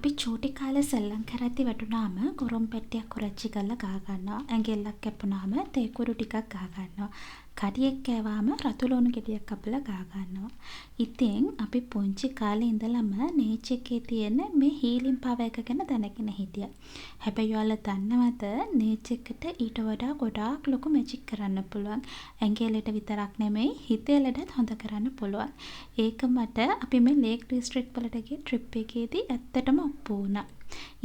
අපි චූටි කාලේ සෙල්ලම් කරද්දි වැටුනාම කුරුම් පෙට්ටියක් කුරච්චි කරලා ගා ගන්නවා. ඇඟිල්ලක් කැපුනාම තේ කුරු ටිකක් ගා ගන්නවා. කඩියෙක් කෑවාම රතු ලුණු ගෙඩියක් කපලා ගා ගන්නවා. ඉතින් අපි පුංචි කාලේ ඉඳලම නේචර් එකේ තියෙන මේ හීලින් පවර් එක ගැන දැනගෙන හිටියා. හැබැයි ඔයාලා දන්නවද නේචර් එකට ඊට වඩා ගොඩාක් ලොකු මැජික් කරන්න පුළුවන්. ඇඟේ ලෙඩ විතරක් නෙමෙයි හිතේ ලෙඩත් හොඳ කරන්න පුළුවන්. ඒක මට අපි මේ ලේක් ඩිස්ට්‍රික්ට් වලට ගිය ට්‍රිප් එකේදී ඇත්තටම ඔප්පු වුණා.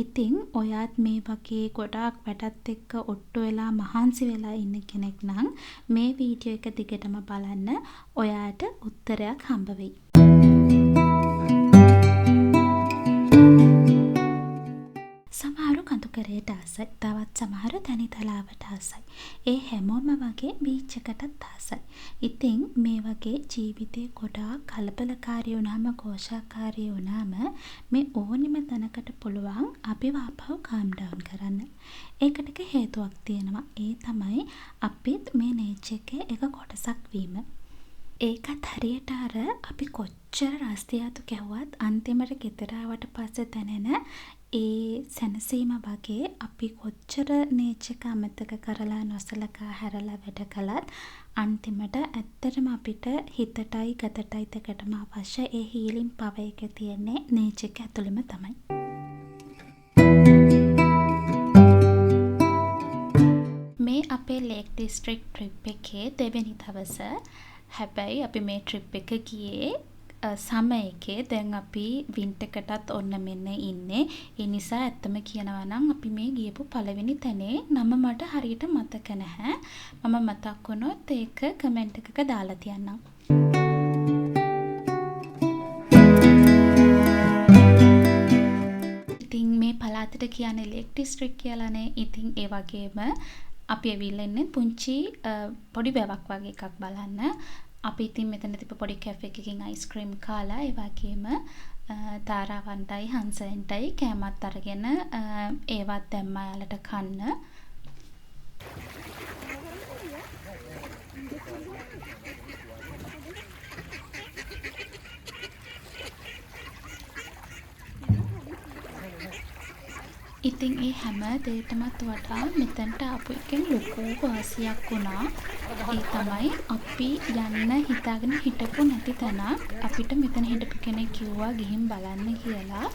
ඉතින් ඔයාත් මේ වගේ ගොඩාක් වැඩත් එක්ක ඔට්ටු වෙලා මහන්සි වෙලා ඉන්න කෙනෙක් නම් මේ වීඩියෝ එක දිගටම බලන්න ඔයාට උත්තරයක් හම්බ වෙයි. සමහරු කඳුකරයට ආසයි. තවත් සමහරු තනිතලාවට ආසයි. ඒ හැමෝම වගේ බීච් එකටත් ආසයි. ඉතින් මේ වගේ ජීවිතේ ගොඩාක් කලබලකාරී වුණාම ഘോഷාකාරී වුණාම මේ ඕනිම තැනකට පුළුවන් අපිව ආපහු calm down කරන්න. ඒකට හේතුවක් තියෙනවා. ඒ තමයි අපිත් මේ නේචර් එකේ එක කොටසක් වීම. ඒකත් හරියට අර අපි කොච්චර රස්තියාතු කැවුවත් අන්තිමට ගෙදර ආවට පස්සේ දැනෙන ඒ සැනසීම වගේ අපි කොච්චර නේචර් එක අමතක කරලා නොසලකා හැරලා වැඩ කළත් අන්තිමට ඇත්තටම අපිට හිතටයි ගතටයි දෙකටම අවශ්‍ය ඒ හීලින් පවර් එක තියෙන්නේ නේචර් එක ඇතුළෙම තමයි. මේ අපේ ලේක් ඩිස්ට්‍රික්ට් ට්‍රිප් එකේ දෙවෙනි දවස. හැබැයි අපි මේ ට්‍රිප් එක ගියේ සම එකේ. දැන් අපි වින්ටර් එකටත් ඔන්න මෙන්න ඉන්නේ. ඒ නිසා ඇත්තම කියනවා නම් අපි මේ ගියපු පළවෙනි තැනේ නම මට හරියට මතක නැහැ. මම මතක් වුණොත් ඒක කමෙන්ට් එකක දාලා තියන්නම්. ඉතින් මේ පළාතට කියන්නේ ලේක් ඩිස්ට්‍රික්ට් කියලානේ. ඉතින් ඒ වගේම අපි ඇවිල්ලා ඉන්නේ පුංචි පොඩි වැවක් වගේ එකක් බලන්න. අපි ඉතින් මෙතන තිබ්බ පොඩි කැෆේ එකකින් අයිස්ක්‍රීම් කාලා ඒ වගේම තාරාවන්ටයි හංසෙන්ටයි කෑමත් අරගෙන ඒවත් දැම්මා යාලට කන්න. ඉතින් ඒ හැම දෙයකටමත් වඩා මෙතනට ආපු එකෙන් ලොකු වාසියක් වුණා. ඒ තමයි අපි යන්න හිතාගෙන හිටපු නැති තැනක් අපිට මෙතන හිටපු කෙනෙක් කිව්වා ගිහින් බලන්න කියලා.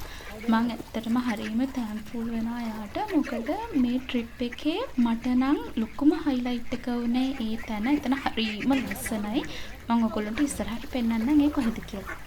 මම ඇත්තටම හරියම තෑන්ක්ෆුල් වෙනවා එයාට. මොකද මේ ට්‍රිප් එකේ මට නම් ලොකුම හයිලයිට් එක වුණේ ඒ තැන. එතන හරියම ලස්සනයි. මම ඔයගොල්ලන්ට ඉස්සරහට පෙන්නන්නම් ඒ කොහෙද කියලා.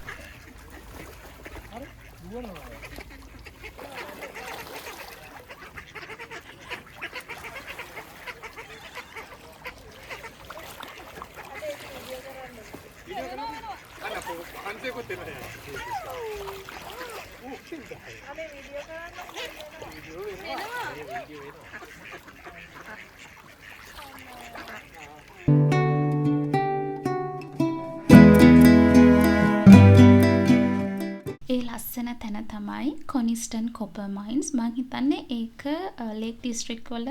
ඒ ලස්සන තැන තමයි කොනිස්ටන් කොපර් මයින්ස්. මම හිතන්නේ ඒක ලේක් ඩිස්ට්‍රික්ට් වල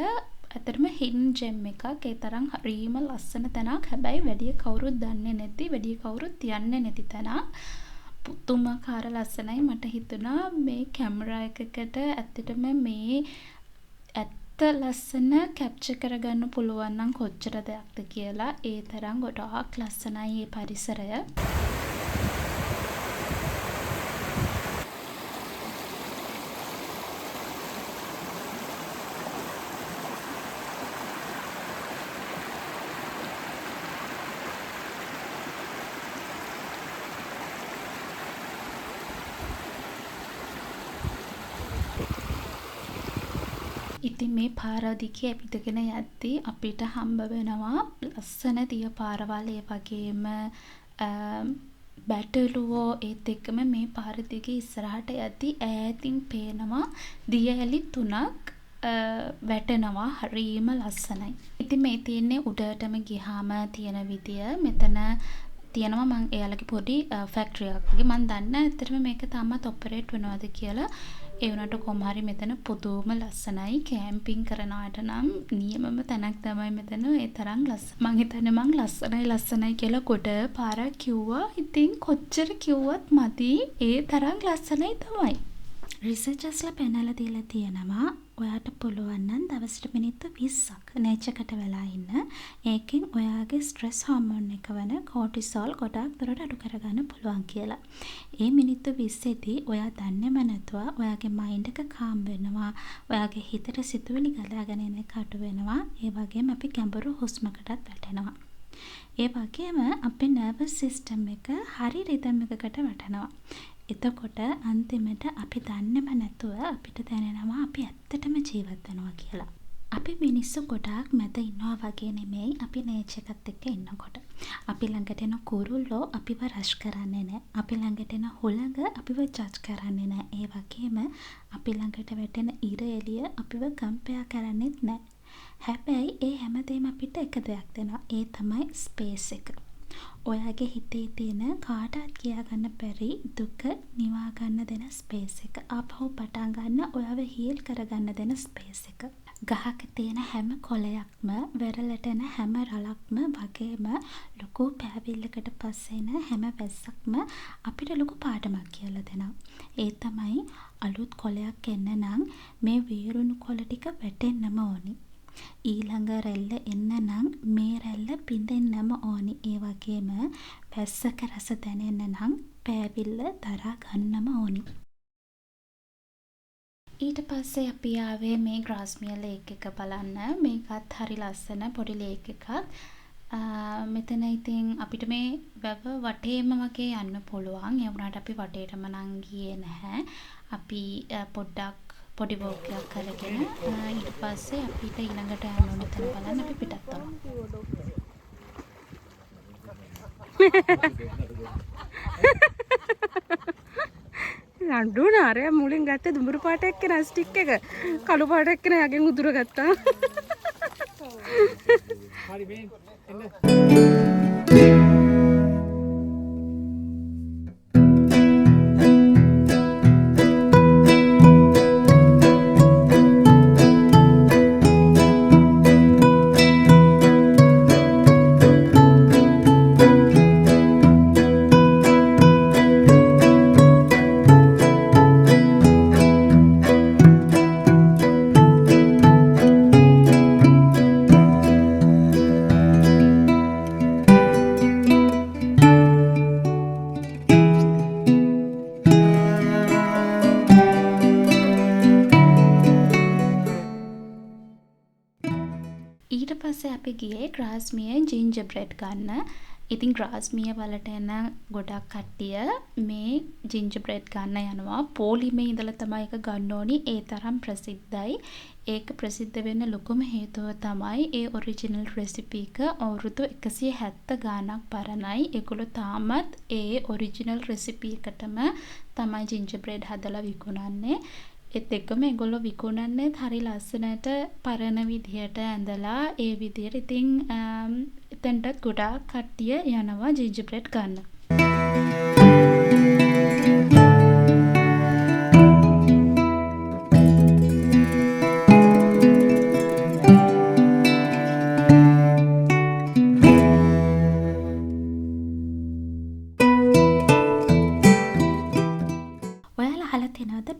ඇත්තටම හිඩන් ජෙම් එකක්. ඒ තරම් හරිම ලස්සන තැනක්. හැබැයි වැඩි කවුරුත් දන්නේ නැති, වැඩි කවුරුත් යන්නේ නැති තැනක්. පුදුමාකාර ලස්සනයි. මට හිතුණා මේ කැමරා එකකට ඇත්තටම මේ ඇත්ත ලස්සන කැප්චර් කරගන්න පුළුවන් නම් කොච්චර දෙයක්ද කියලා. ඒ තරම් ගොඩාක් ලස්සනයි මේ පරිසරය. ඉතින් මේ පාර දිගේ අපිටගෙන යද්දී අපිට හම්බ වෙනවා ලස්සන දිය පාරවල්. ඒ වගේම බැටළුවෝ. ඒත් එක්කම මේ පාර දිගේ ඉස්සරහට යද්දී ඈතින් පේනවා දිය ඇලි 3ක් වැටෙනවා. හරිම ලස්සනයි. ඉතින් මේ තියෙන්නේ උඩටම ගියාම තියෙන විදිය. මෙතන තියෙනවා මම එයාලගේ පොඩි ෆැක්ටරි එකක් වගේ. මම දන්නේ ඇත්තටම මේක තාමත් ඔපරේට් වෙනවද කියලා. ඒ වුණාට කොහොම හරි මෙතන පුදුම ලස්සනයි. කැම්පින් කරන අයට නම් නියමම තැනක් තමයි මෙතන. ඒ තරම් ලස්සන. මං හිතන්නේ මං ලස්සනයි කියලා කොට පාරක් කිව්වා. ඉතින් කොච්චර කිව්වත් මදි. ඒ තරම් ලස්සනයි තමයි. රිසර්චර්ස්ලා පෙන්නලා දීලා තියෙනවා ඔයාට පුළුවන් නම් දවසට මිනිත්තු 20ක් නේචර් වෙලා ඉන්න. ඒකෙන් ඔයාගේ ස්ට්‍රෙස් හෝමෝන් එක වන කෝටිසෝල් ගොඩාක් දුරට අඩු කරගන්න පුළුවන් කියලා. ඒ මිනිත්තු 20 දී ඔයා දන්නේම නැතුව ඔයාගේ මයින්ඩ් එක කාම් වෙනවා. ඔයාගේ හිතට සිතුවිලි ගලාගෙන එන එක අඩු වෙනවා. ඒ වගේම අපි ගැඹුරු හුස්මකටත් වැටෙනවා. ඒ වගේම අපේ නර්වස් සිස්ටම් එක හරි රිද්ම් එකකට වැටෙනවා. එතකොට අන්තිමට අපි දන්නේම නැතුව අපිට දැනෙනවා අපි ඇත්තටම ජීවත් වෙනවා කියලා. අපි මිනිස්සු ගොඩාක් මැද ඉන්නවා වගේ නෙමෙයි අපි නේචර් එකත් එක්ක ඉන්නකොට. අපි ළඟට එන කුරුල්ලෝ අපිව රෂ් කරන්නේ නැහැ. අපි ළඟට එන හුළඟ අපිව ජජ් කරන්නේ නැහැ. ඒ වගේම අපි ළඟට වැටෙන ඉර එළිය අපිව කම්පෙයා කරන්නේත් නැහැ. හැබැයි ඒ හැමදේම අපිට එක දෙයක් දෙනවා. ඒ තමයි ස්පේස් එක. ඔයාගේ හිතේ තියෙන කාටවත් කියා ගන්න බැරි දුක නිවා ගන්න දෙන ස්පේස් එක. ආපහු පටන් ගන්න ඔයාව හීල් කරගන්න දෙන ස්පේස් එක. ගහක තියෙන හැම කොළයක්ම වෙරළට එන හැම රළක්ම වගේම ලොකු පෑවිල්ලකට පස්සේ එන හැම වැස්සක්ම අපිට ලොකු පාඩමක් කියලා දෙනවා. ඒ තමයි අලුත් කොළයක් එන්න නම් මේ වීරුණු කොළ ටික වැටෙන්නම ඕනි. ඊළඟ රැල්ල එන්න නම් මේ රැල්ල පිඳෙන්නම ඕනි. ඒ වගේම වැස්සක රස දැනෙන්න නම් පෑවිල්ල දරා ගන්නම ඕනි. ඊට පස්සේ අපි ආවේ මේ ග්‍රාස්මියර් ලේක් එක බලන්න. මේකත් හරි ලස්සන පොඩි ලේක් එකක්. මෙතන ඉතින් අපිට මේ වැව වටේම වගේ යන්න පුළුවන්. ඒ වුණාට අපි වටේටම නම් ගියේ නැහැ. අපි පොඩ්ඩක් පොඩි වෝක් එකක් කරගෙන ඊට පස්සේ අපිට ඊළඟට යන්න ඕන තැන බලන්න අපි පිටත් වුණා. නඩුනාරය මුලින් ගත්තේ දුඹුරු පාට එක්කන ස්ටික් එක කළු පාට එක්කන යගෙන් උදුර ගත්තා. හරි මේ එන්න. ඊට පස්සේ අපි ගියේ ග්‍රාස්මියර් ජින්ජර් බ්‍රෙඩ් ගන්න. ඉතින් ග්‍රාස්මියර් වලට එන ගොඩක් කට්ටිය මේ ජින්ජර් බ්‍රෙඩ් ගන්න යනවා. පෝලිමේ ඉඳලා තමයි ඒක ගන්න ඕනි. ඒ තරම් ප්‍රසිද්ධයි. ඒක ප්‍රසිද්ධ වෙන්න ලොකුම හේතුව තමයි ඒ ඔරිජිනල් රෙසිපි එක අවුරුදු 170 ගාණක් පරණයි. ඒගොල්ලෝ තාමත් ඒ ඔරිජිනල් රෙසිපි එකටම තමයි ජින්ජර් බ්‍රෙඩ් හදලා විකුණන්නේ. ඒත් එක්කම ඒගොල්ලෝ විකුණන්නේ හරි ලස්සනට පරණ විදිහට ඇඳලා ඒ විදිහට. ඉතින් එතනටත් ගොඩාක් කට්ටිය යනවා ජින්ජර් බ්‍රෙඩ් ගන්න.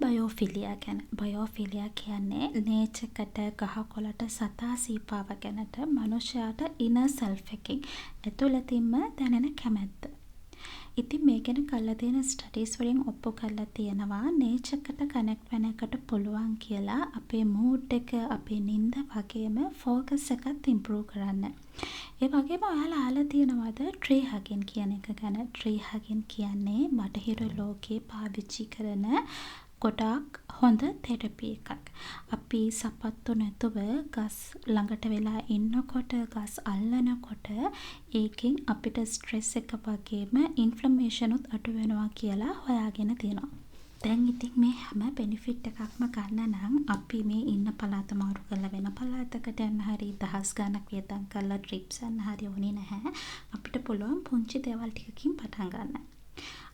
බයෝෆිලියා ගැන. බයෝෆිලියා කියන්නේ නේචර් එකට ගහකොළට සතා සීපාව ගැනට මනුෂ්‍යයාට ඉනර් සෙල්ෆ් එකකින් ඇතුළතින්ම දැනෙන කැමැත්ත. ඉතින් මේ ගැන කරලා තියෙන ස්ටඩීස් වලින් ඔප්පු කරලා තියෙනවා නේචර් එකට කනෙක්ට් වෙන එකට පුළුවන් කියලා අපේ මූඩ් එක, අපේ නිින්ද වගේම ෆෝකස් එකත් ඉම්ප්‍රූව් කරන්න. ඒ වගේම ඔයාලා අහලා තියෙනවද ට්‍රී හගින් කියන එක ගැන? ට්‍රී හගින් කියන්නේ බටහිර ලෝකේ පාවිච්චි කරන ගොඩාක් හොඳ තෙරපි එකක්. අපි සපත්තු නැතුව ගස් ළඟට වෙලා ඉන්නකොට, ගස් අල්ලනකොට ඒකෙන් අපිට ස්ට්‍රෙස් එක වගේම ඉන්ෆ්ලමේෂන් උත් අඩු වෙනවා කියලා හොයාගෙන තියෙනවා. දැන් ඉතින් මේ හැම බෙනිෆිට් එකක්ම ගන්න නම් අපි මේ ඉන්න පළාත මාරු කරලා වෙන පළාතකට යන්න හරි දහස් ගණක් වියදම් කරලා ට්‍රිප්ස් යන්න හරි ඕනේ නැහැ. අපිට පුළුවන් පුංචි දේවල් ටිකකින් පටන් ගන්න.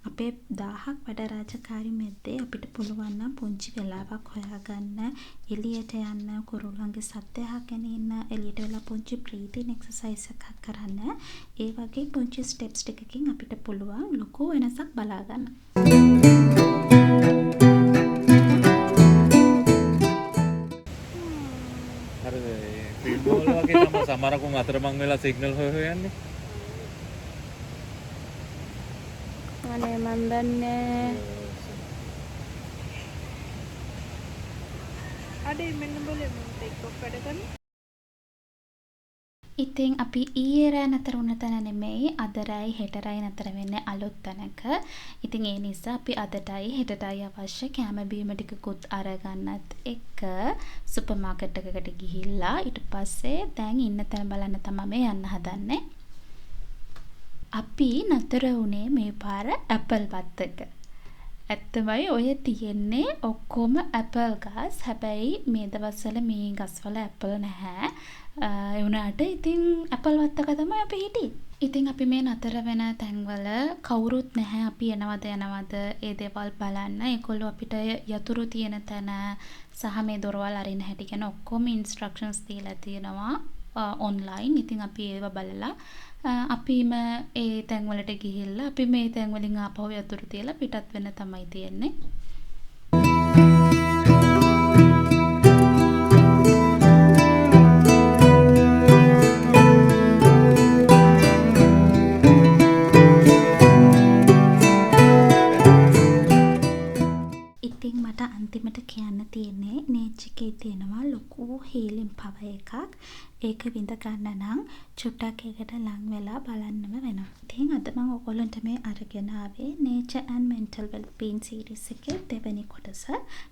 අපේ 1000ක් වැඩ රාජකාරි මැද්දේ අපිට පුළුවන් නම් පුංචි වෙලාවක් හොයාගන්න, එළියට යන්න, කුරුල්ලන්ගේ සද්ද අහගෙන ඉන්න, එළියට වෙලා පුංචි බ්‍රීතින් එක්සර්සයිස් එකක් කරන්න. ඒ වගේ පුංචි ස්ටෙප්ස් ටිකකින් අපිට පුළුවන් ලොකු වෙනසක් බලා ගන්න. සමහරකුන් අතරමං වෙලා සිග්නල් හොය යන්නේ. අනේ මන් දන්නේ. අඩේ මෙන්න බලමු ටෙක් ඔෆ් වැඩ කරන්න. ඉතින් අපි ඊයේ රෑ නතර වුණ තැන නෙමෙයි අද රෑයි හෙට රෑයි නතර වෙන්නේ අලුත් තැනක. ඉතින් ඒ නිසා අපි අදටයි හෙටටයි අවශ්‍ය කැම බීම ටිකකුත් අරගන්නත් එක්ක සුපර් මාකට් එකකට ගිහිල්ලා ඊට පස්සේ දැන් ඉන්න තැන බලන්න තමයි මේ යන්න හදන්නේ. අපි නතර වුණේ මේ පාර ඇපල් වත්තක. ඇත්තමයි ඔය තියෙන්නේ ඔක්කොම ඇපල් ගස්. හැබැයි මේ දවස්වල මේ ගස්වල ඇපල් නැහැ. ඒ වුණාට ඉතින් ඇපල් වත්තක තමයි අපි හිටියේ. ඉතින් අපි මේ නතර වෙන තැන්වල කවුරුත් නැහැ. අපි යනවද ඒ දේවල් බලන්න. ඒගොල්ලෝ අපිට යතුරු තියෙන තැන සහ මේ දොරවල් අරින්න හැටි ගැන ඔක්කොම ඉන්ස්ට්‍රක්ෂන්ස් දීලා තියෙනවා ඔන්ලයින්. ඉතින් අපි ඒව බලලා අපිම ඒ තැන්වලට ගිහිල්ලා අපි මේ තැන්වලින් ආපහු යතුරු තියලා පිටත් වෙන්න තමයි තියෙන්නේ. ඉතින් මට අන්තිමට කියන්න තියෙන්නේ නේච් එකේ තියෙනවා ලොකු හීලින් පව එකක්. ඒක විඳ ගන්න නම් චුට්ටක් එකට ලං වෙලා බලන්නම වෙනවා. ඉතින් අද මම ඔයගොල්ලන්ට මේ අරගෙන ආවේ Nature and Mental Wellbeing series එකේ දෙවෙනි කොටස.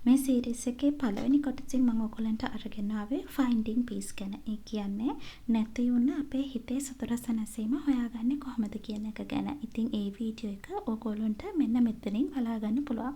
මේ series එකේ පළවෙනි කොටසින් මම ඔයගොල්ලන්ට අරගෙන ආවේ Finding Peace ගැන. ඒ කියන්නේ නැති වුණ අපේ හිතේ සතුට සැනසීම හොයාගන්නේ කොහොමද කියන එක ගැන. ඉතින් ඒ වීඩියෝ එක ඔයගොල්ලන්ට මෙන්න මෙතනින් බලා ගන්න පුළුවන්.